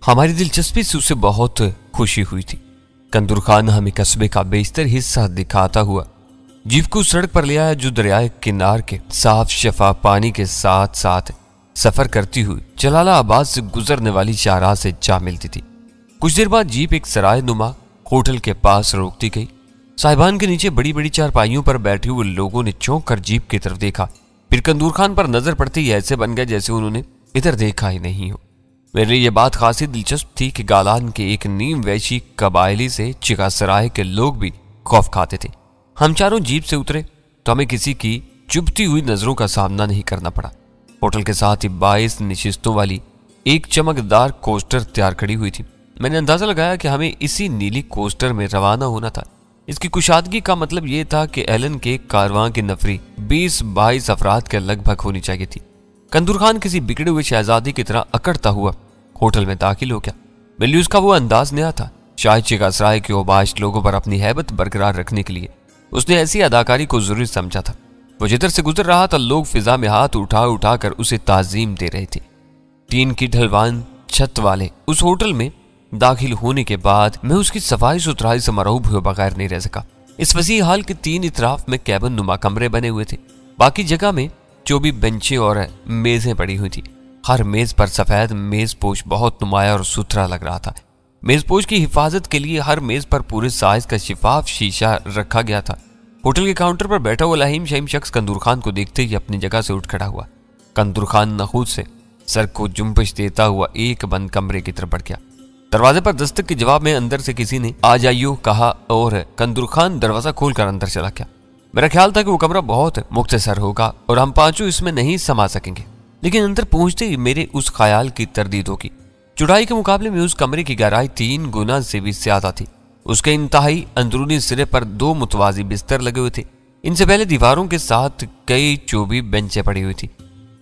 हमारी दिलचस्पी से उसे बहुत खुशी हुई थी। कंदूर खान हमें कस्बे का बेशतर हिस्सा दिखाता हुआ जीप को सड़क पर ले आया, जो दरिया किनार के साफ शफाफ पानी के साथ साथ सफर करती हुई जलालाबाद से गुजरने वाली शाहराह से जा मिलती थी। कुछ देर बाद जीप एक सराय नुमा होटल के पास रोकती गई। साहिबान के नीचे बड़ी बड़ी चारपाइयों पर बैठे हुए लोगों ने चौंक कर जीप की तरफ देखा। फिर कंदूर खान पर नजर पड़ते ही ऐसे बन गए जैसे उन्होंने इधर देखा ही नहीं हो। मेरे लिए यह बात खासी दिलचस्प थी कि गालान के एक नीम वैशी कबायली से चिकासराय के लोग भी खौफ खाते थे। हम चारों जीप से उतरे तो हमें किसी की चुभती हुई नजरों का सामना नहीं करना पड़ा। होटल के साथ ही 22 नशिस्तों वाली एक चमकदार कोस्टर तैयार खड़ी हुई थी। मैंने अंदाजा लगाया कि हमें इसी नीली कोस्टर में रवाना होना था। इसकी कुशादगी का मतलब यह था कि एलन के कारवां की नफरी 20-22 अफराद के लगभग होनी चाहिए थी। कंदूर खान किसी बिगड़े हुए शहजादी की तरह अकड़ता हुआ होटल में दाखिल हो गया। बिल्ली उसका वो अंदाज नया था। शायद चिकासराय के ओबाश लोगों पर अपनी हैबत बरकरार रखने के लिए उसने ऐसी अदाकारी को जरूरी समझा था। वो जिधर से गुजर रहा था लोग फिजा में हाथ उठा उठा कर उसे ताजीम दे रहे थे। टीन की ढलवान छत वाले उस होटल में दाखिल होने के बाद मैं उसकी सफाई सुथराई से मरऊब हुए बगैर नहीं रह सका। इस वसी हाल के 3 इतराफ में कैबिन नुमा कमरे बने हुए थे। बाकी जगह में 24 बेंचें और मेजें पड़ी हुई थी। हर मेज पर सफेद मेजपोश बहुत नुमाया और सुथरा लग रहा था। मेजपोश की हिफाजत के लिए हर मेज पर पूरे साइज का शिफाफ शीशा रखा गया था। होटल के काउंटर पर बैठा हुआ लहीम शहीम शख्स कंदूर खान को देखते ही अपनी जगह से उठ खड़ा हुआ। कंदूर खान नखूद से सर को जुम्बिश देता हुआ एक बंद कमरे की तरफ बढ़ गया। दरवाजे पर दस्तक के जवाब में अंदर से किसी ने आ जाइयो कहा और कंदूर खान दरवाजा खोलकर अंदर चला गया। मेरा ख्याल था कि वो कमरा बहुत मुख्तसर होगा और हम पांचों इसमें नहीं समा सकेंगे, लेकिन अंदर पहुंचते ही मेरे उस ख्याल की तरदीद होगी। चौड़ाई के मुकाबले में उस कमरे की गहराई 3 गुना से भी ज्यादा थी। उसके इंतहाई अंदरूनी सिरे पर 2 मुतवाजी बिस्तर लगे हुए थे। इनसे पहले दीवारों के साथ कई 24 बेंचें पड़ी हुई थी।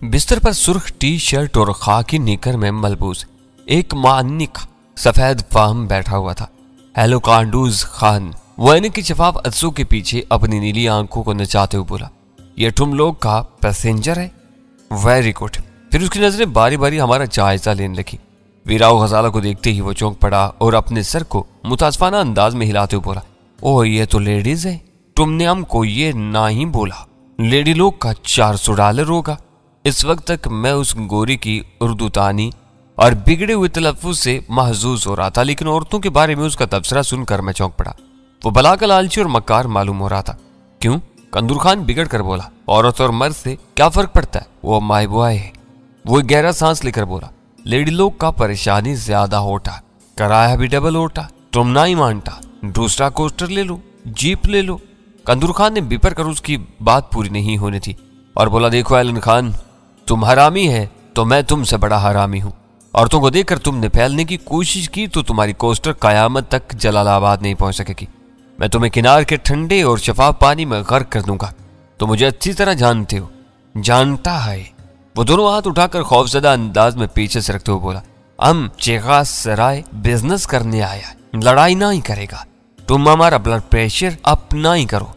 बिस्तर पर सुर्ख टी शर्ट और खाकी निकर में मलबूस एक मानिक सफेद फाहम बैठा हुआ था। हेलो कांडूज खान, वो ऐनक की शफाफ अज्सों के पीछे अपनी नीली आंखों को नचाते हुए बोला, ये तुम लोग का पैसेंजर है? Very good. फिर उसकी नजरें बारी बारी हमारा जायजा लेने लगी। वीराओ गजाला को देखते ही वो चौंक पड़ा और अपने सर को मुतासफाना अंदाज में हिलाते हुए बोला, ओह ये तो लेडीज है, तुमने हमको ये ना ही बोला। लेडी लोग का $400 होगा। इस वक्त तक मैं उस गोरी की उर्दू तानी और बिगड़े हुए तलफ्फुज से महजूज हो रहा था, लेकिन औरतों के बारे में उसका तबसरा सुनकर मैं चौंक पड़ा। वो भला का लालची और मक्कार मालूम हो रहा था। क्यों? कंदूर खान बिगड़ कर बोला, औरत और मर्द से क्या फर्क पड़ता है, वो माई बॉय है। वो गहरा सांस लेकर बोला, लेडी लोग का परेशानी ज्यादा होता, किराया भी डबल होता, तुम ना ही मानता, दूसरा कोस्टर ले लो, जीप ले लो। कंदूर खान ने बिपर कर उसकी बात पूरी नहीं होने थी और बोला, देखो एलन खान, तुम हरामी है तो मैं तुमसे बड़ा हरामी हूं। औरतों को देखकर तुमने फैलने की कोशिश की तो तुम्हारी कोस्टर कयामत तक जलालाबाद नहीं पहुंच सकेगी। मैं तुम्हें किनार के ठंडे और शफाफ पानी में गर्क कर दूंगा। तो मुझे अच्छी तरह जानते हो। जानता है। वो दोनों हाथ उठाकर खौफजदा अंदाज में पीछे से रखते हुए बोला, हम चिकासराय बिजनेस करने आया, लड़ाई ना ही करेगा। तुम हमारा ब्लड प्रेशर अप ना ही करो।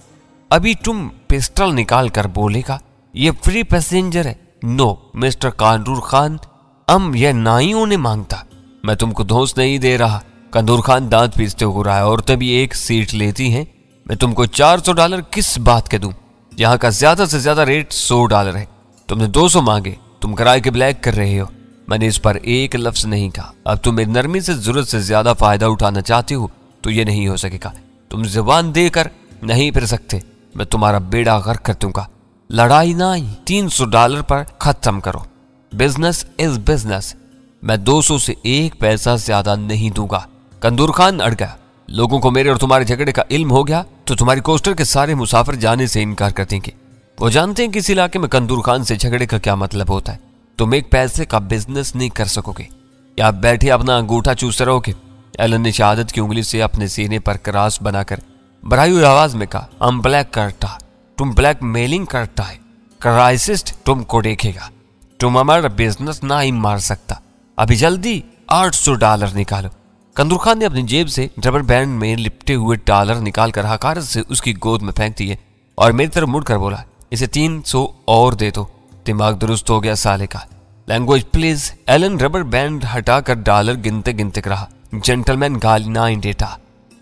अभी तुम पिस्टल निकाल कर बोलेगा, ये फ्री पैसेंजर है। नो मिस्टर कांडूर खान, हम यह ना ही होने मांगता। मैं तुमको धोस नहीं दे रहा। कंदूर खान दांत पीसते हो रहा है। और तभी एक सीट लेती हैं। मैं तुमको $400 किस बात के दूं? यहाँ का ज्यादा से ज्यादा रेट $100 है। तुमने 200 मांगे। तुम किराए के ब्लैक कर रहे हो। मैंने इस पर एक लफ्ज नहीं कहा। अब तुम मेरी नरमी से जरूरत से ज्यादा फायदा उठाना चाहते हो तो ये नहीं हो सकेगा। तुम जुबान देकर नहीं फिर सकते। मैं तुम्हारा बेड़ा गर्क कर दूंगा। लड़ाई ना ही, $300 पर खत्म करो। Business is business. मैं 200 से 1 पैसा ज्यादा नहीं दूंगा। कंदूर खान अड़ गया। लोगों को मेरे और तुम्हारे झगड़े का इल्म हो गया तो तुम्हारी कोस्टर के सारे मुसाफिर जाने से इनकार कर देंगे। वो जानते हैं कि इस इलाके में कंदूर खान से झगड़े का क्या मतलब होता है। तुम एक पैसे का बिजनेस नहीं कर सकोगे। या बैठे अपना अंगूठा चूसते रहोगे। एलन ने शहादत की उंगली से अपने सीने पर क्रॉस बनाकर बढ़ाई हुई आवाज में कहा, हम ब्लैक करता, तुम ब्लैक मेलिंग करता है। क्राइसिस्ट तुमको देखेगा। तुम हमारा बिजनेस ना ही मार सकता। अभी जल्दी $800 निकालो। कंदूर खान ने अपनी जेब से रबर बैंड में लिपटे हुए डॉलर निकालकर हकारत से उसकी गोद में फेंक दिए और मेरी तरफ मुड़कर बोला, इसे 300 और दे दो। दिमाग दुरुस्त हो गया साले का। Language please. Elon rubber band हटाकर डॉलर गिनते गिनते रहा। जेंटलमैन गाली ना डेटा,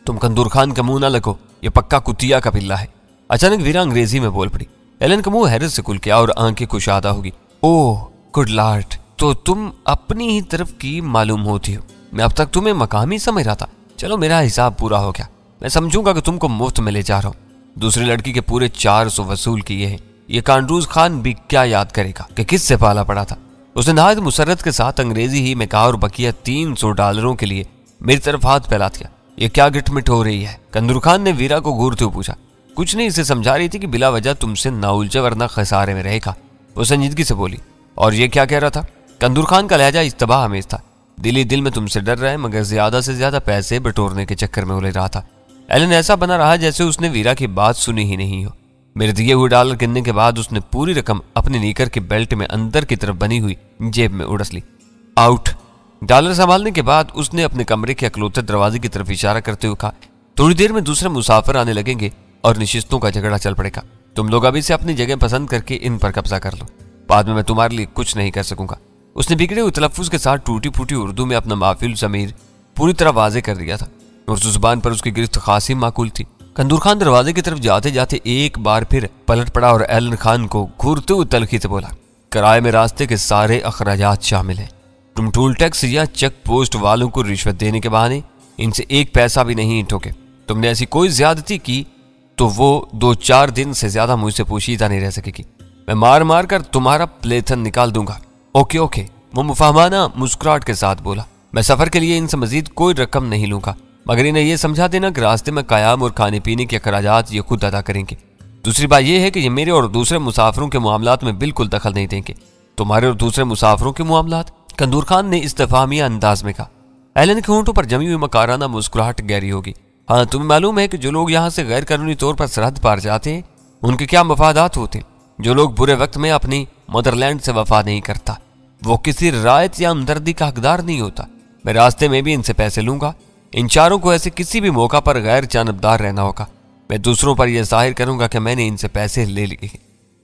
तुम कंदूर खान का मुंह ना लगो, ये पक्का कुतिया का पिल्ला है। अचानक वीरा अंग्रेजी में बोल पड़ी। एलन का मुंह हैरत से खुल गया और आंखें कुशादा होगी। ओह गुड लॉर्ड, तो तुम अपनी ही तरफ की मालूम होती हो। मैं अब तक तुम्हें मकामी समझ रहा था। चलो मेरा हिसाब पूरा हो गया, मैं समझूंगा कि तुमको मुफ्त में ले जा रहा हूँ। दूसरी लड़की के पूरे 400 वसूल किए हैं। ये कांडूज खान भी क्या याद करेगा कि किससे पाला पड़ा था। उसने नहायत मुसरत के साथ अंग्रेजी ही में कहा और बकिया $300 के लिए मेरी तरफ हाथ फैला दिया। ये क्या गिटमिट हो रही है? कंदूर खान ने वीरा को घूरते हुए पूछा। कुछ नहीं, इसे समझा रही थी कि बिला वजह तुमसे ना उलझे वरना खसारे में रहेगा। वो संजीदगी से बोली। और ये क्या कह रहा था? कंदूर खान का लहजा इस्तबा हमेश था। दिल ही दिल में तुमसे डर रहा है, मगर ज्यादा से ज्यादा पैसे बटोरने के चक्कर में उलझ रहा था। एलन ऐसा बना रहा जैसे उसने वीरा की बात सुनी ही नहीं हो। मेरे दिए हुए डॉलर गिनने के बाद उसने पूरी रकम अपने नीकर के बेल्ट में अंदर की तरफ बनी हुई जेब में उड़स ली। आउट। डॉलर संभालने के बाद उसने अपने कमरे के अकलौते दरवाजे की तरफ इशारा करते हुए कहा, थोड़ी देर में दूसरे मुसाफिर आने लगेंगे और निशिस्तों का झगड़ा चल पड़ेगा। तुम लोग अभी से अपनी जगह पसंद करके इन पर कब्जा कर लो, बाद में मैं तुम्हारे लिए कुछ नहीं कर सकूंगा। उसने बिगड़े हुए तलफ्फुज के साथ टूटी फूटी उर्दू में अपना माफिल ज़मीर पूरी तरह वाजे कर दिया था। उर्दू जुबान पर उसकी गिरफ्त खासी माकूल थी। कंदूर खान दरवाजे की तरफ जाते जाते एक बार फिर पलट पड़ा और एलन खान को घूरते हुए तलखी से बोला, किराए में रास्ते के सारे अखराजात शामिल हैं। तुम टोल टैक्स या चेक पोस्ट वालों को रिश्वत देने के बहाने इनसे एक पैसा भी नहीं ठोके। तुमने ऐसी कोई ज्यादती की तो वो 2-4 दिन से ज्यादा मुझसे पोशीदा नहीं रह सकेगी। मैं मार मार कर तुम्हारा प्लेथन निकाल दूंगा। ओके ओके, वो मुफहमाना मुस्कुराहट के साथ बोला। मैं सफर के लिए इनसे मजीद कोई रकम नहीं लूंगा, मगर इन्हें यह समझा देना कि रास्ते में कयाम और खाने पीने के अखराजात ये खुद अदा करेंगे। दूसरी बात यह है कि ये मेरे और दूसरे मुसाफिरों के मामलात में बिल्कुल दखल नहीं देंगे। तुम्हारे और दूसरे मुसाफिरों के मामलात? कंदूर खान ने इस्तेफामिया अंदाज में कहा। एलन के होंठों पर जमी हुई मकाराना मुस्कुराहट गहरी होगी। हाँ, तुम्हें मालूम है कि जो लोग यहाँ से गैर कानूनी तौर पर सरहद पार जाते हैं उनके क्या मफादात होते हैं। जो लोग बुरे वक्त में अपनी मदरलैंड से वफा नहीं करता वो किसी रायत या हमदर्दी का हकदार नहीं होता। मैं रास्ते में भी इनसे पैसे लूंगा। इन चारों को ऐसे किसी भी मौका पर गैर जानबदार रहना होगा। मैं दूसरों पर यह जाहिर करूंगा कि मैंने इनसे पैसे ले लिए।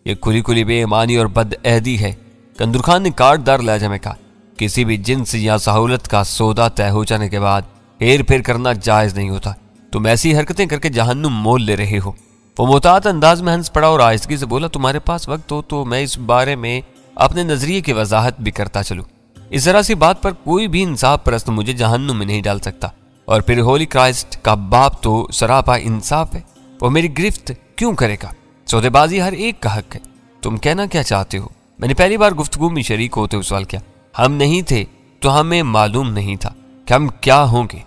ये खुली खुली बेईमानी और बदअहदी है। कंदूर खान ने काटदार लहजा में कहा, किसी भी जिन्स या सहूलत का सौदा तय हो जाने के बाद हेर फेर करना जायज नहीं होता। तुम ऐसी हरकतें करके जहन्नुम मोल ले रहे हो। वो मोहतात अंदाज में हंस पड़ा और आहिस्तगी से बोला, तुम्हारे पास वक्त हो तो मैं इस बारे में अपने नजरिए की वजाहत भी करता चलूं। इस जरा सी बात पर कोई भी इंसाफ परस्त मुझे जहन्नुम में नहीं डाल सकता। और फिर होली क्राइस्ट का बाप तो सरापा इंसाफ है, वो मेरी गिरफ्त क्यों करेगा? सौदेबाजी हर एक का हक है। तुम कहना क्या चाहते हो? मैंने पहली बार गुफ्तगू में शरीक होते हुए सवाल किया। हम नहीं थे तो हमें मालूम नहीं था कि हम क्या होंगे।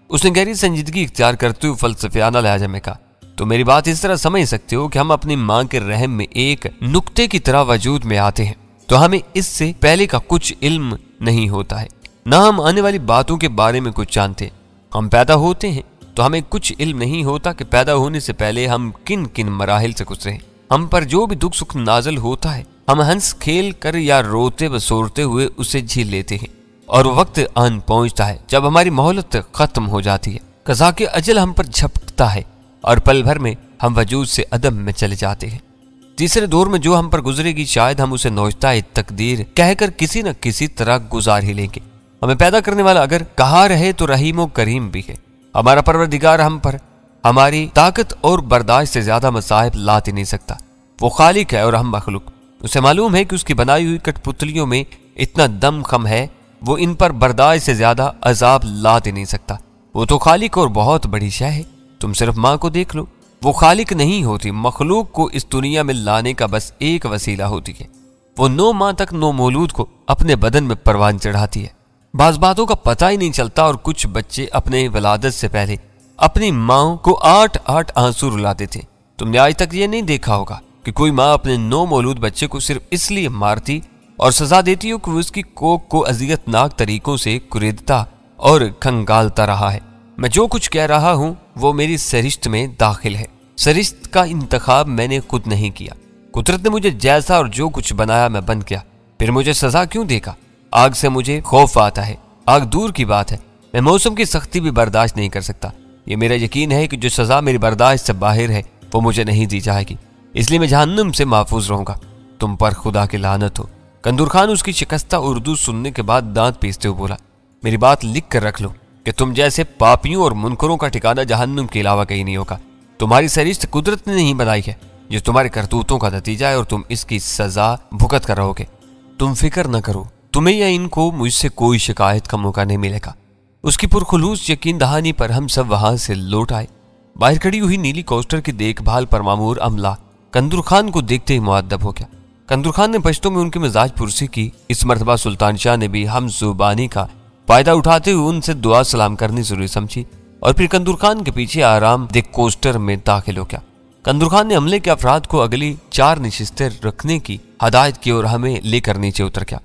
उसने गहरी संजीदगी इख्तियार करते हुए फलसफियाना लहजा में कहा, तो मेरी बात इस तरह समझ सकते हो कि हम अपनी मां के रहम में एक नुक्ते की तरह वजूद में आते हैं, तो हमें इससे पहले का कुछ इल्म नहीं होता है, ना हम आने वाली बातों के बारे में कुछ जानते। हम पैदा होते हैं तो हमें कुछ इल्म नहीं होता कि पैदा होने से पहले हम किन किन मराहिल से गुजरे हैं। हम पर जो भी दुख सुख नाजल होता है हम हंस खेल कर या रोते बसोरते हुए उसे झील लेते हैं, और वक्त आन पहुंचता है जब हमारी मोहलत खत्म हो जाती है। कज़ा के अजल हम पर झपकता है और पल भर में हम वजूद से अदम में चले जाते हैं। तीसरे दौर में जो हम पर गुजरेगी शायद हम उसे नौजता तकदीर कहकर किसी न किसी तरह गुजार ही लेंगे। हमें पैदा करने वाला अगर कहा रहे तो रहीम और करीम भी है। हमारा परवरदिगार हम पर हमारी ताकत और बर्दाश्त से ज्यादा मसाइब लात ही नहीं सकता। वो खालिक है और हम मखलूक। उसे मालूम है कि उसकी बनाई हुई कठपुतलियों में इतना दम खम है, वो इन पर बर्दाश्त से ज्यादा अजाब लात ही नहीं सकता। वो तो खालिक और बहुत बड़ी शय है। तुम सिर्फ माँ को देख लो, वो खालिक नहीं होती, मखलूक को इस दुनिया में लाने का बस एक वसीला होती है। वो 9 माह तक 9 मौलूद को अपने बदन में परवान चढ़ाती है। बाज बातों का पता ही नहीं चलता और कुछ बच्चे अपने विलादत से पहले अपनी माँ को 8-8 आंसू रुलाते थे। तुमने आज तक ये नहीं देखा होगा कि कोई माँ अपने 9 मौलूद बच्चे को सिर्फ इसलिए मारती और सजा देती हो कि वो उसकी कोख को अजियतनाक तरीकों से कुरेदता और खंगालता रहा है। मैं जो कुछ कह रहा हूं वो मेरी सरिश्त में दाखिल है। सरिश्त का इंतखाब मैंने खुद नहीं किया। कुदरत ने मुझे जैसा और जो कुछ बनाया मैं बन गया। फिर मुझे सजा क्यों देगा? आग से मुझे खौफ आता है। आग दूर की बात है, मैं मौसम की सख्ती भी बर्दाश्त नहीं कर सकता। ये मेरा यकीन है कि जो सजा मेरी बर्दाश्त से बाहर है वो मुझे नहीं दी जाएगी, इसलिए मैं जहन्नुम से महफूज रहूंगा। तुम पर खुदा की लानत हो। कंदूर खान उसकी शिकस्ता उर्दू सुनने के बाद दांत पीसते हुए बोला, मेरी बात लिख कर रख लो कि तुम जैसे पापियों और मुनकरों का ठिकाना जहन्नुम के अलावा कहीं नहीं होगा। तुम्हारी सरिश्त कुदरत ने नहीं बनाई है, ये तुम्हारे करतूतों का नतीजा है और तुम इसकी सजा भुगत कर रहोगे। तुम फिक्र न करो, तुम्हें या इनको मुझसे कोई शिकायत का मौका नहीं मिलेगा। उसकी पुरखुलूस यकीन दहानी पर हम सब वहां से लौट आए। बाहर खड़ी हुई नीली कोस्टर की देखभाल पर मामूर अमला कंदूर खान को देखते ही मुअद्दब हो गया। कंदूर खान ने पश्तों में उनकी मिजाज पुरसी की। इस मर्तबा सुल्तान शाह ने भी हम जुबानी का फायदा उठाते हुए उनसे दुआ सलाम करनी जरूरी समझी और फिर कंदूर खान के पीछे आराम दे कोस्टर में दाखिल हो गया। कंदूर खान ने अमले के अफराद को अगली 4 नशिस्तें रखने की हदायत की और हमें लेकर नीचे उतर गया।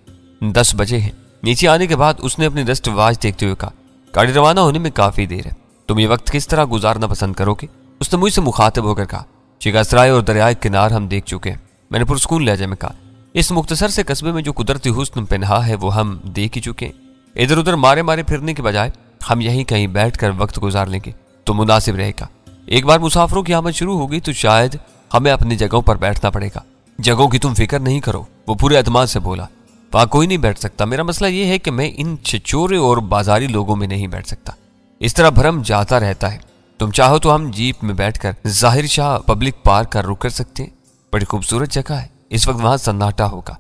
10 बजे हैं। नीचे आने के बाद उसने अपनी दस्त वाज देखते हुए कहा, गाड़ी रवाना होने में काफी देर है, तुम ये वक्त किस तरह गुजारना पसंद करोगे? उसने मुझसे मुखातिब होकर कहा, शिकासराय और दरियाए किनार हम देख चुके हैं। मैंने पुरस्कून लहजे में कहा, इस मुख्तसर से कस्बे में जो कुदरती हुस्न पन्हा है वो हम देख ही चुके हैं। इधर उधर मारे मारे फिरने के बजाय हम यहीं कहीं बैठकर वक्त गुजार लेंगे तो मुनासिब रहेगा। एक बार मुसाफिरों की आमद शुरू होगी तो शायद हमें अपनी जगहों पर बैठना पड़ेगा। जगहों की तुम फिक्र नहीं करो, वो पूरे एतमाद से बोला। वहां कोई नहीं बैठ सकता। मेरा मसला यह है कि मैं इन छिछोरे और बाजारी लोगों में नहीं बैठ सकता। इस तरह भ्रम जाता रहता है। तुम चाहो तो हम जीप में बैठकर जाहिर शाह पब्लिक पार्क का रुक कर सकते हैं। बड़ी खूबसूरत जगह है। इस वक्त वहां सन्नाटा होगा।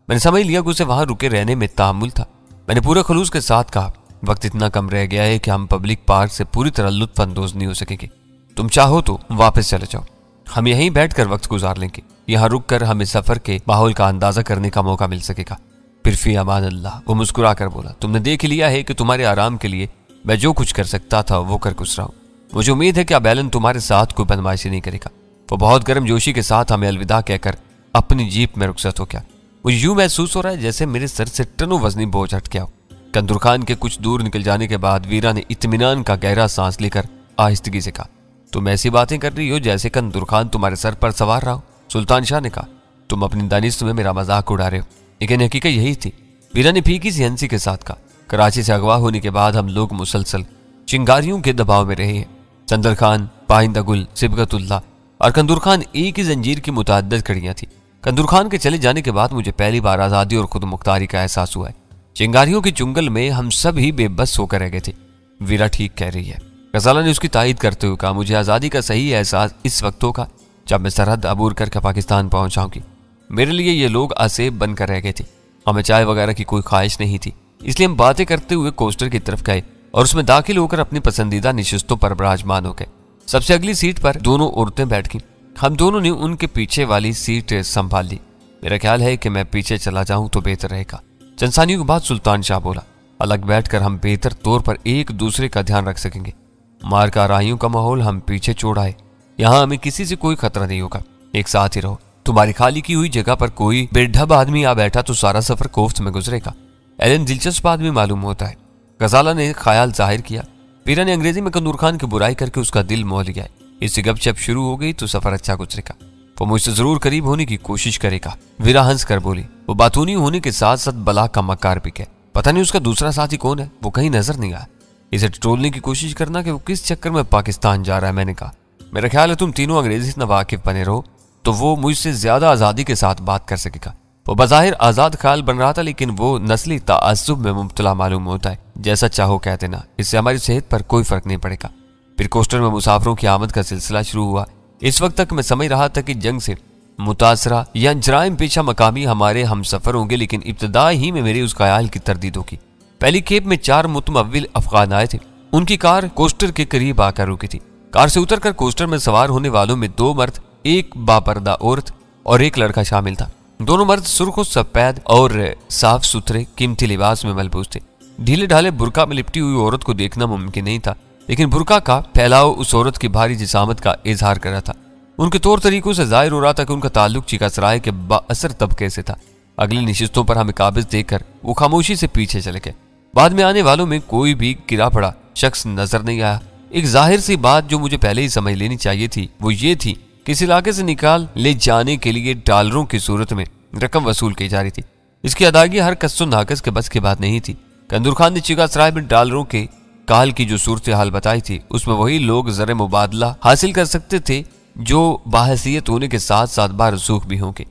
मैंने समझ लिया कि उसे वहां रुके रहने में तामुल था। मैंने पूरे खलूस के साथ कहा, वक्त इतना कम रह गया है कि हम पब्लिक पार्क से पूरी तरह लुत्फ अंदोज नहीं हो सकेंगे। तुम चाहो तो वापस चले जाओ, हम यहीं बैठकर वक्त गुजार लेंगे। यहाँ रुक कर हमें सफर के माहौल का अंदाजा करने का मौका मिल सकेगा। फिर फी अमान अल्लाह, वो मुस्कुरा कर बोला, तुमने देख लिया है कि तुम्हारे आराम के लिए मैं जो कुछ कर सकता था वो कर गुजरा हूं। मुझे उम्मीद है कि अब एलन तुम्हारे साथ कोई बदमाशी नहीं करेगा। वो बहुत गर्म जोशी के साथ हमें अलविदा कहकर अपनी जीप में रुखसत हो गया। मुझे यूं महसूस हो रहा है जैसे मेरे सर से टनों वजनी बोझ हट गया हो। कंदूर खान के कुछ दूर निकल जाने के बाद वीरा ने इत्मीनान का गहरा सांस लेकर आहिस्तगी से कहा, तुम ऐसी बातें कर रही हो जैसे कंदूर खान तुम्हारे सर पर सवार रहा हो। सुल्तान शाह ने कहा, तुम अपनी दानिश में मेरा मजाक उड़ा रहे हो, लेकिन हकीकत यही थी। वीरा ने फीकी सी हंसी के साथ कहा, कराची से अगवा होने के बाद हम लोग मुसलसल चिंगारियों के दबाव में रहे हैं। चंदर खान, पाइंदा गुल, सिबगतुल्लाह और कंदूर खान एक ही जंजीर की मुतअद्दिद कड़ियां थी। कंदूर खान के चले जाने के बाद मुझे पहली बार आज़ादी और खुद मुख्तारी का एहसास हुआ है। चिंगारियों के चुंगल में हम सब ही बेबस होकर रह गए थे। वीरा ठीक कह रही है। गजाला ने उसकी तायद करते हुए कहा, मुझे आज़ादी का सही एहसास इस वक्त होगा जब मैं सरहद अबूर करके पाकिस्तान पहुंचाऊंगी। मेरे लिए ये लोग असेब बनकर रह गए थे। हमें चाय वगैरह की कोई ख्वाहिश नहीं थी, इसलिए हम बातें करते हुए कोस्टर की तरफ गए और उसमें दाखिल होकर अपनी पसंदीदा निशिस्तों पर विराजमान हो गए। सबसे अगली सीट पर दोनों औरतें बैठ गईं। हम दोनों ने उनके पीछे वाली सीट संभाल ली। मेरा ख्याल है कि मैं पीछे चला जाऊं तो बेहतर रहेगा। चंद सानियों के बाद सुल्तान शाह बोला, अलग बैठकर हम बेहतर तौर पर एक दूसरे का ध्यान रख सकेंगे। मार का राहियों का माहौल हम पीछे छोड़ आए। यहाँ हमें किसी से कोई खतरा नहीं होगा। एक साथ ही रहो। तुम्हारी खाली की हुई जगह पर कोई बेढब आदमी आ बैठा तो सारा सफर कोफ्त में गुजरेगा। एलन दिलचस्प आदमी मालूम होता है। गजाला ने ख्याल जाहिर किया। पीरा ने अंग्रेजी में कंदूर खान की बुराई करके उसका दिल मोह लिया। इससे गपशप शुरू हो गई तो सफर अच्छा गुजरेगा। वो मुझसे जरूर करीब होने की कोशिश करेगा। वीरा हंस कर बोली, वो बातूनी होने के साथ साथ बला का मक्कार भी है। पता नहीं उसका दूसरा साथी कौन है, वो कहीं नजर नहीं आया। इसे टटोलने की कोशिश करना कि वो किस चक्कर में पाकिस्तान जा रहा है। मैंने कहा, मेरा ख्याल है तुम तीनों अंग्रेजी से वाकिफ बने रहो तो वो मुझसे ज्यादा आजादी के साथ बात कर सकेगा। वो बज़ाहिर आजाद ख्याल बन रहा था, लेकिन वो नस्ली ताअस्सुब में मुब्तला मालूम होता है। जैसा चाहो कह देना, इससे हमारी सेहत पर कोई फर्क नहीं पड़ेगा। फिर कोस्टर में मुसाफिरों की आमद का सिलसिला शुरू हुआ। इस वक्त तक मैं समझ रहा था कि जंग से मुतासरा या जराइम पेशा मकामी हमारे हम सफर होंगे, लेकिन इब्तदा ही में मेरे उस ख्याल की तरदीद होगी। पहली खेप में 4 मुतमव्विल अफगान आए थे। उनकी कार कोस्टर के करीब आकर रुकी थी। कार से उतरकर कोस्टर में सवार होने वालों में 2 मर्द, एक बापर्दा औरत और एक लड़का शामिल था। दोनों मर्द सुर्ख सफेद और साफ सुथरे कीमती लिबास में मलबूस थे। ढीले ढाले बुरका में लिपटी हुई औरत को देखना मुमकिन नहीं था, लेकिन बुरका का फैलाव उस औरत की भारी जिसामत का इजहार कर रहा था। उनके तौर तरीकों से जाहिर हो रहा था कि उनका ताल्लुक चिकासराय के बाअसर तबके से था। अगली नशिस्तों पर हमें काबिज देखकर वो खामोशी से पीछे चले गए। बाद में आने वालों में कोई भी गिरा पड़ा शख्स नजर नहीं आया। एक जाहिर सी बात जो मुझे पहले ही समझ लेनी चाहिए थी वो ये थी कि इस इलाके से निकाल ले जाने के लिए डॉलरों की सूरत में रकम वसूल की जा रही थी। इसकी अदायगी हर कस्सो नाकस के बस की बात नहीं थी। कंदूर खान ने चिकासराय में डॉलरों के काल की जो सूरत हाल बताई थी उसमें वही लोग ज़र मुबादला हासिल कर सकते थे जो बाहसियत होने के साथ साथ बारसूख भी होंगे।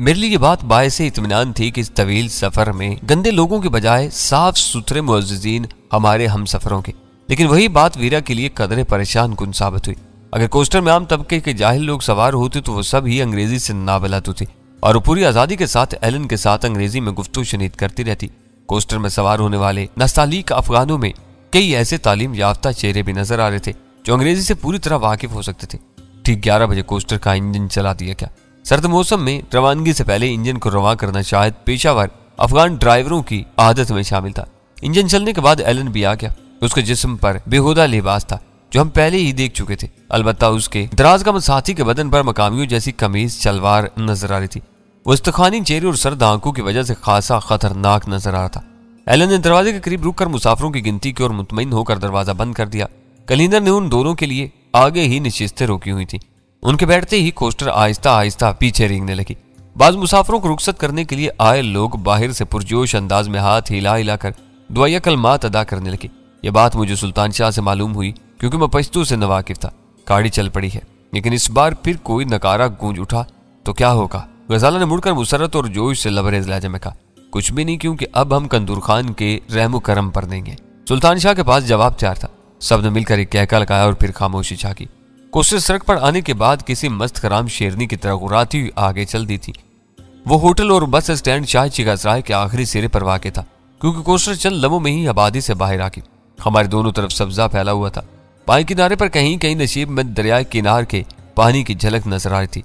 मेरे लिए ये बात बायसे इत्मीनान थी कि इस तवील सफर में गंदे लोगों के बजाय साफ सुथरे मुअज्जिजीन हमारे हम सफरों के। लेकिन वही बात वीरा के लिए कदरे परेशान कुन साबित हुई। अगर कोस्टर में आम तबके के जाहिल लोग सवार होते तो वो सब ही अंग्रेजी से नाबलद होती और पूरी आजादी के साथ एलन के साथ अंग्रेजी में गुफ्तगू शनीद करती रहती। कोस्टर में सवार होने वाले नस्तालीक अफगानों में कई ऐसे तालीम याफ्ता चेहरे भी नजर आ रहे थे जो अंग्रेजी से पूरी तरह वाकिफ हो सकते थे। ठीक 11 बजे कोस्टर का इंजन चला दिया गया। सर्द मौसम में रवानगी से पहले इंजन को रवां करना शायद पेशावर अफगान ड्राइवरों की आदत में शामिल था। इंजन चलने के बाद एलन भी आ गया। उसके जिस्म पर बेहुदा लिबास था जो हम पहले ही देख चुके थे। अलबत्ता उसके दराज का साथी के बदन पर मकामियों जैसी कमीज शलवार नजर आ रही थी। वो इस्तखानी चेहरे और सर्द आंखों की वजह से खासा खतरनाक नजर आ रहा था। एलन ने दरवाजे के करीब रुककर मुसाफिरों की गिनती की और मुतमईन होकर दरवाजा बंद कर दिया। कलिंदर ने उन दोनों के लिए आगे ही नशिस्तें रोकी हुई थी। उनके बैठते ही कोस्टर आहिस्ता आहिस्ता पीछे रेंगने लगी। बाज मुसाफिरों को रुखसत करने के लिए आए लोग बाहर से पुरजोश अंदाज में हाथ हिला हिलाकर दुआया कलमात अदा करने लगे। ये बात मुझे सुल्तान शाह से मालूम हुई क्योंकि मैं पश्तो से नवाकिफ था। गाड़ी चल पड़ी है, लेकिन इस बार फिर कोई नकारा गूंज उठा तो क्या होगा। गजाला ने मुड़कर मुसरत और जोश से लबरेज लहजे में कहा, कुछ भी नहीं, क्योंकि अब हम कंदूर खान के रहमो करम पर देंगे। सुल्तान शाह के पास जवाब तैयार था। सब ने मिलकर एक कहका लगाया और फिर खामोशी छाकी। कोस्टर सड़क पर आने के बाद किसी मस्त कराम शेरनी की तरह गुर्राती हुई आगे चल दी थी। वो होटल और बस स्टैंड शाह चिगासराय के आखिरी सिरे पर वाक़ था, क्योंकि कोस्टर चंद लम्हों में ही आबादी से बाहर आ गई। हमारे दोनों तरफ सब्जा फैला हुआ था। बाएं किनारे पर कहीं कहीं नशीब में दरिया किनार के पानी की झलक नजर आ रही थी।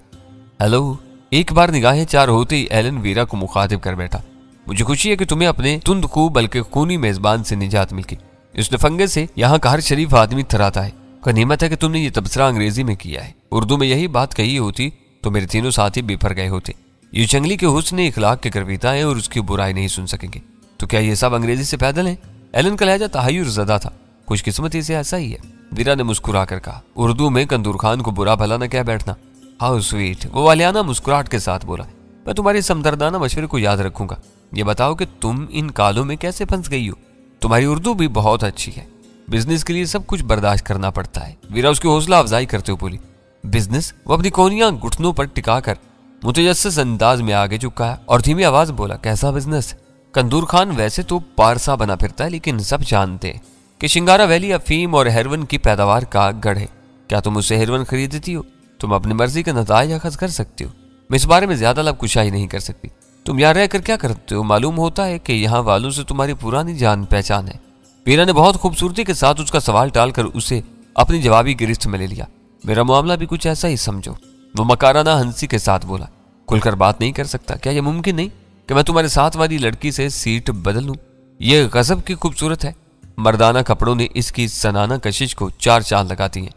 हेलो, एक बार निगाहें चार होते ही एलन वीरा को मुखातिब कर बैठा। मुझे खुशी है कि तुम्हें अपने तुंद को बल्कि खूनी मेजबान से निजात मिल गई। इस नफंगे से यहाँ का हर शरीफ आदमी थराता है। गनीमत है कि तुमने ये तबसरा अंग्रेजी में किया है। उर्दू में यही बात कही होती तो मेरे तीनों साथी बिफर गए होते। ये जंगली के हुस्न इखलाक के गर्विता है और उसकी बुराई नहीं सुन सकेंगे। तो क्या ये सब अंग्रेजी से पैदल है? एलन का लहजा तहय्युर ज़दा था। खुशकिस्मती से ऐसा ही है, वीरा ने मुस्कुरा कर कहा। उर्दू में कंदूर खान को बुरा भला न कह बैठना। हाउ स्वीट, वो वालियाना मुस्कुराहट के साथ बोला। मैं तुम्हारे समदर्दाना मशवरे को याद रखूंगा। ये बताओ कि तुम इन कालों में कैसे फंस गई हो? तुम्हारी उर्दू भी बहुत अच्छी है। बिजनेस के लिए सब कुछ बर्दाश्त करना पड़ता है। वीरा उसकी हौसला अफजाई करते हुए बोली। बिजनेस? वो अपनी कोनियां घुटनों पर टिकाकर मुतजस्सिस अंदाज में आगे झुकाया और धीमी आवाज बोला, कैसा बिजनेस? कंदूर खान वैसे तो पारसा बना फिरता है, लेकिन सब जानते हैं कि शिंगारा वैली अफीम और हेरोइन की पैदावार का गढ़ है। क्या तुम उससे हेरोइन खरीदती हो? तुम अपनी मर्जी का नताइज अखज कर सकती हो। मैं इस बारे में ज्यादा लब कुशाई नहीं कर सकती। तुम यहाँ रहकर क्या करते हो? मालूम होता है कि यहाँ वालों से तुम्हारी पुरानी जान पहचान है। वीरा ने बहुत खूबसूरती के साथ उसका सवाल टालकर उसे अपनी जवाबी गिरफ्त में ले लिया। मेरा मामला भी कुछ ऐसा ही समझो। वो मकाराना हंसी के साथ बोला। खुलकर बात नहीं कर सकता? क्या यह मुमकिन नहीं कि मैं तुम्हारे साथ वाली लड़की से सीट बदल लूं? ये गजब की खूबसूरत है। मर्दाना कपड़ों ने इसकी सनाना कशिश को चार चांद लगाती हैं।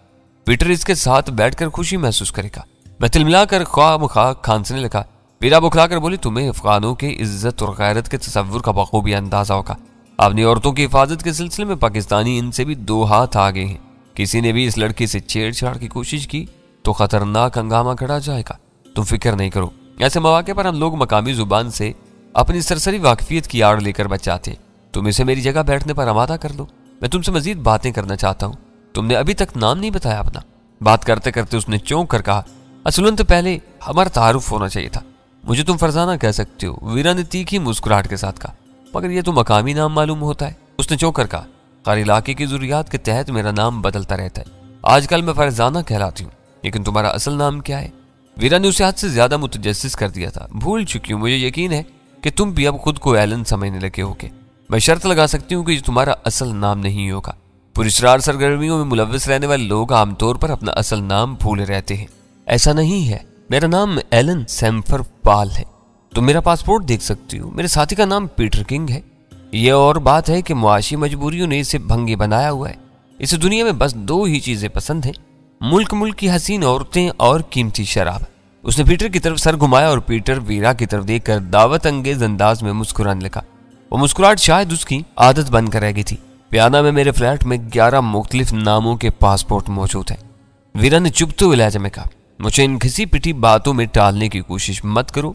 पीटर इसके साथ बैठकर खुशी महसूस करेगा। मैं तिलमिलाकर ख्वाह खांसने लगा। वीरा बुखलाकर बोली, तुम्हें अफगानों के इज्जत और गैरत के तसव्वुर का बखूबी अंदाजा होगा। अपनी औरतों की हिफाजत के सिलसिले में पाकिस्तानी इनसे भी दो हाथ आगे हैं। किसी ने भी इस लड़की से छेड़छाड़ की कोशिश की तो खतरनाक हंगामा खड़ा जाएगा। तुम फिक्र नहीं करो। ऐसे मौके पर हम लोग मकामी जुबान से अपनी सरसरी वाकफियत की आड़ लेकर बचाते। तुम इसे मेरी जगह बैठने पर आमादा कर लो। मैं तुमसे मजीद बातें करना चाहता हूँ। तुमने अभी तक नाम नहीं बताया अपना। बात करते करते उसने चौंक कर कहा, असलन तो पहले हमारा तारुफ होना चाहिए था। मुझे तुम फरजाना कह सकते हो। वीरा ने तीखी मुस्कुराहट के साथ कहा, मगर यह तो मकामी नाम मालूम होता है। उसने चौंक कर कहा, हर इलाके की जरूरियात के तहत मेरा नाम बदलता रहता है। आजकल मैं फरजाना कहलाती हूँ, लेकिन तुम्हारा असल नाम क्या है? वीरा ने उसे हद से ज्यादा मुतजस्सिस कर दिया था। भूल चुकी हूँ। मुझे यकीन है कि तुम भी अब खुद को एलन समझने लगे होगे। मैं शर्त लगा सकती हूँ कि तुम्हारा असल नाम नहीं होगा। पुरस्कार सरगर्मियों में मुलव्वस रहने वाले लोग आमतौर पर अपना असल नाम भूले रहते हैं। ऐसा नहीं है। मेरा नाम एलन सैम्फर पाल है। तुम मेरा पासपोर्ट देख सकती हो। मेरे साथी का नाम पीटर किंग है। यह और बात है कि मुआशी मजबूरियों ने इसे भंगी बनाया हुआ है। इस दुनिया में बस दो ही चीजें पसंद हैं, मुल्क की हसीन औरतें और कीमती शराब। उसने पीटर की तरफ सर घुमाया और पीटर वीरा की तरफ देखकर दावत अंगेज अंदाज में मुस्कुराने लगा। वो मुस्कुराहट शायद उसकी आदत बनकर रह गई थी। पियाना में मेरे फ्लैट में 11 मुख्तलिफ नामों के पासपोर्ट मौजूद हैं। वीरा ने चुभते हुए लहजे में कहा, मुझे इन घिसी पिटी बातों में टालने की कोशिश मत करो।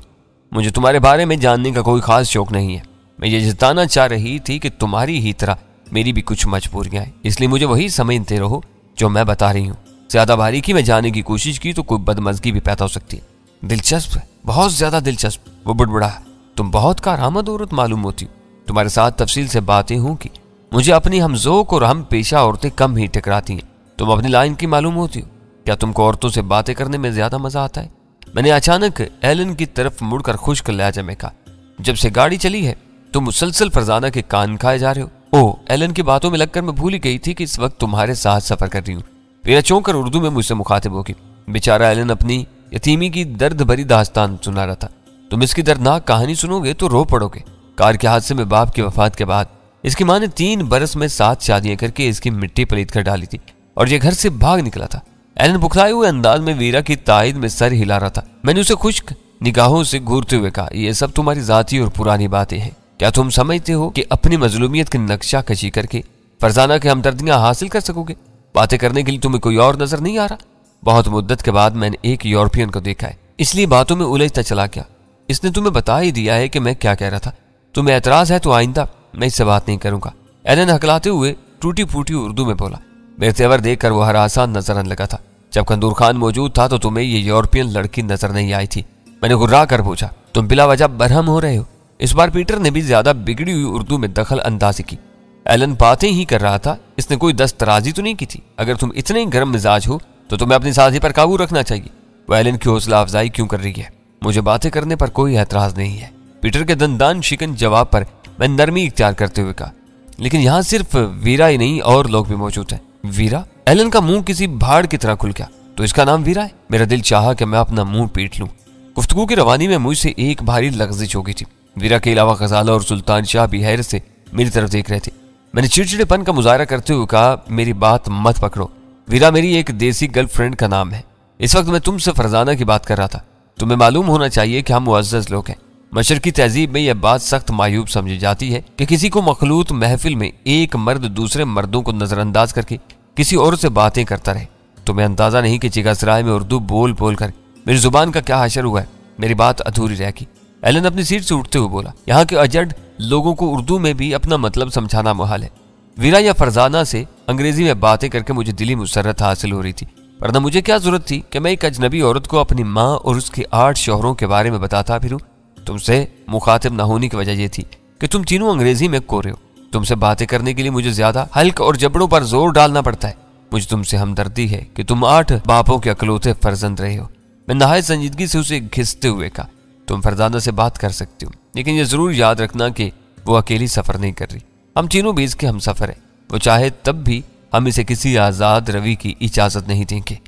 मुझे तुम्हारे बारे में जानने का कोई खास शौक नहीं है। मैं ये जताना चाह रही थी कि तुम्हारी ही तरह मेरी भी कुछ मजबूरियां हैं, इसलिए मुझे वही समझते रहो जो मैं बता रही हूँ। ज्यादा बारीकी में जाने की कोशिश की तो कोई बदमज़गी भी पैदा हो सकती है। दिलचस्प है, बहुत ज्यादा दिलचस्प। वो बुड़बुड़ाया। तुम बहुत कारआमद औरत मालूम होती हो। तुम्हारे साथ तफसील से बातें हों कि मुझे अपनी हमजोक और हम पेशा औरतें कम ही टकराती हैं। तुम अपनी लाइन की मालूम होती हो। क्या तुमको औरतों से बातें करने में ज्यादा मजा आता है? मैंने अचानक एलन की तरफ मुड़कर खुश्क लहजे में कहा। जब से गाड़ी चली है तुम मुसलसल फरजाना के कान खाए जा रहे हो। ओह, एलन की बातों में लगकर मैं भूल ही गई थी कि इस वक्त तुम्हारे साथ सफर कर रही हूँ। मेरा चौंक कर उर्दू में मुझसे मुखातिब होगी। बेचारा एलन अपनी यतीमी की दर्द भरी दास्तान सुना रहा था। तुम इसकी दर्दनाक कहानी सुनोगे तो रो पड़ोगे। कार के हादसे में बाप की वफात के बाद इसकी माँ ने 3 बरस में 7 शादियां करके इसकी मिट्टी पलीत कर डाली थी और ये घर से भाग निकला था। एलन बुखलाए हुए अंदाज में वीरा की तायद में सर हिला रहा था। मैंने उसे खुश्क निगाहों से घूरते हुए कहा, ये सब तुम्हारी जाती और पुरानी बातें हैं। क्या तुम समझते हो कि अपनी मजलूमियत की नक्शा कशी करके फरजाना की हमदर्दियां हासिल कर सकोगे? बातें करने के लिए तुम्हें कोई और नजर नहीं आ रहा? बहुत मुद्दत के बाद मैंने एक यूरोपियन को देखा है, इसलिए बातों में उलझता चला गया। इसने तुम्हें बता ही दिया है कि मैं क्या कह रहा था। तुम्हें एतराज है तो आइंदा मैं इससे बात नहीं करूंगा। एलन हकलाते हुए टूटी फूटी उर्दू में बोला। मेरे तेवर देखकर वो हरासान नजर आने लगा था। जब कंदूर खान मौजूद था तो तुम्हें ये यूरोपियन लड़की नजर नहीं आई थी। मैंने गुर्रा कर पूछा, तुम बिला वजह बरहम हो रहे हो? इस बार पीटर ने भी ज्यादा बिगड़ी हुई उर्दू में दखल अंदाजी की। एलन बातें ही कर रहा था, इसने कोई दस्तराजी तो नहीं की थी। अगर तुम इतने गर्म मिजाज हो तो तुम्हें अपनी साथी पर काबू रखना चाहिए। वो एलन की हौसला अफजाई क्यों कर रही है? मुझे बातें करने पर कोई एतराज नहीं है। पीटर के दंदान शिकन जवाब पर मैं नरमी इख्तियार करते हुए कहा, लेकिन यहाँ सिर्फ वीरा ही नहीं और लोग भी मौजूद हैं। वीरा? एलन का मुंह किसी भाड़ की तरह खुल गया। तो इसका नाम वीरा है? मेरा दिल चाहा कि मैं अपना मुंह पीट लूं। गुफ्तगू की रवानी में मुझसे एक भारी लग़ज़िश हो गई थी। वीरा के अलावा गजाला और सुल्तान शाह भी हैरत से मेरी तरफ देख रहे थे। मैंने चिड़चिड़ेपन का मुजाहरा करते हुए कहा, मेरी बात मत पकड़ो। वीरा मेरी एक देसी गर्लफ्रेंड का नाम है। इस वक्त मैं तुमसे फरजाना की बात कर रहा था। तुम्हें मालूम होना चाहिए कि हम मुअज़्ज़ज़ लोग हैं। मशरकी तहजीब में यह बात सख्त मायूब समझी जाती है कि किसी को मखलूत महफिल में एक मर्द दूसरे मर्दों को नजरअंदाज करके किसी और से बातें करता रहे। तुम्हें अंदाजा नहीं कि चिगासराय में उर्दू बोल बोल कर मेरी जुबान का क्या हशर हुआ है। मेरी बात अधूरी रह गई। एलन अपनी सीट से उठते हुए बोला, यहाँ के अजड लोगों को उर्दू में भी अपना मतलब समझाना मुहाल है। वीरा या फरजाना से अंग्रेजी में बातें करके मुझे दिली मुसर्रत हासिल हो रही थी, वरना मुझे क्या जरूरत थी कि मैं एक अजनबी औरत को अपनी माँ और उसके 8 शौहरों के बारे में बताता फिरूं। तुमसे मुखातिब न होने की वजह यह थी कि तुम तीनों अंग्रेजी में कोरे हो। तुमसे बातें करने के लिए मुझे ज्यादा हल्क और जबड़ों पर जोर डालना पड़ता है। मुझे तुमसे हमदर्दी है कि तुम 8 बापों के अकलौते फर्जंद रहे हो। मैं नहायत संजीदगी से उसे घिसते हुए कहा, तुम फरजाना से बात कर सकती हो, लेकिन यह जरूर याद रखना कि वो अकेली सफर नहीं कर रही। हम तीनों भी इसके हम सफर है। वो चाहे तब भी हम इसे किसी आजाद रवि की इजाजत नहीं देंगे।